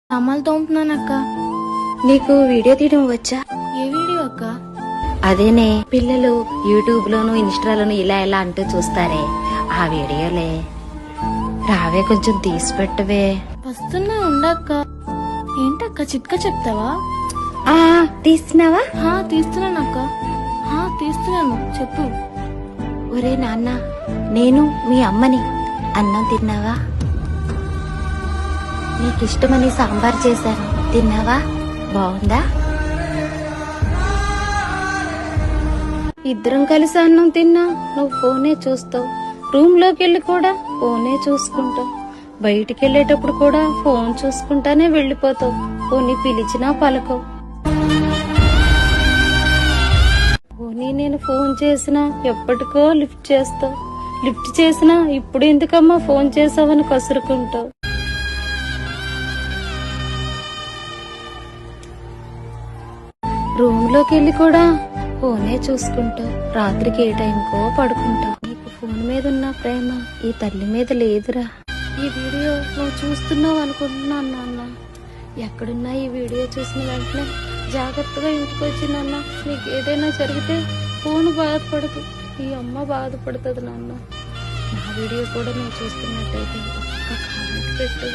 సామాన్లు తోముతున్నానక్క. నీకు వీడియో తీయడం వచ్చా? ఏ వీడియో అక్క? అదేనే, పిల్లలు యూట్యూబ్ లోను ఇన్స్టాలోను ఇలా ఇలా అంటూ చూస్తారే, ఆ వీడియోలే. రావే, కొంచెం తీసి పెట్టవే. వస్తున్నా, ఉండక్క. ఏంటక్క, చిట్కా చెప్తావా? తీస్తున్నావా? తీస్తున్నానక్క. తీస్తున్నాను, చెప్పు. ఒరే నాన్న, నేను మీ అమ్మని. అన్నం తిన్నావా? నీకిష్టమని సాంబార్ చేశాను, తిన్నావా? బాగుందా? ఇద్దరం కలిసి అన్నం తిన్నా, నువ్వు ఫోనే చూస్తావు. రూమ్ లోకి వెళ్ళి కూడా ఫోనే చూసుకుంటావు. బయటికి వెళ్ళేటప్పుడు కూడా ఫోన్ చూసుకుంటానే వెళ్ళిపోతావు. పోనీ పిలిచినా పలకవు. పోనీ నేను ఫోన్ చేసినా ఎప్పటికో లిఫ్ట్ చేస్తావు. లిఫ్ట్ చేసినా ఇప్పుడు ఎందుకమ్మా ఫోన్ చేసావని కసురుకుంటావు. రూమ్ లోకి వెళ్ళి కూడా ఫోనే చూసుకుంటావు. రాత్రికి ఏ టైంకో పడుకుంటావు. నీకు ఫోన్ మీద ఉన్న ప్రేమ ఈ తల్లి మీద లేదురా. ఈ వీడియో నువ్వు చూస్తున్నావు అనుకుంటున్నాను నాన్న. ఎక్కడున్నా ఈ వీడియో చూసిన వెంటనే జాగ్రత్తగా ఇంటికి వచ్చి నాన్న, నీకు ఏదైనా జరిగితే ఫోన్ బాధపడదు, ఈ అమ్మ బాధపడుతుంది నాన్న. నా వీడియో కూడా నువ్వు చూస్తున్నట్టయితే ఒక్క కామెంట్ పెట్టు.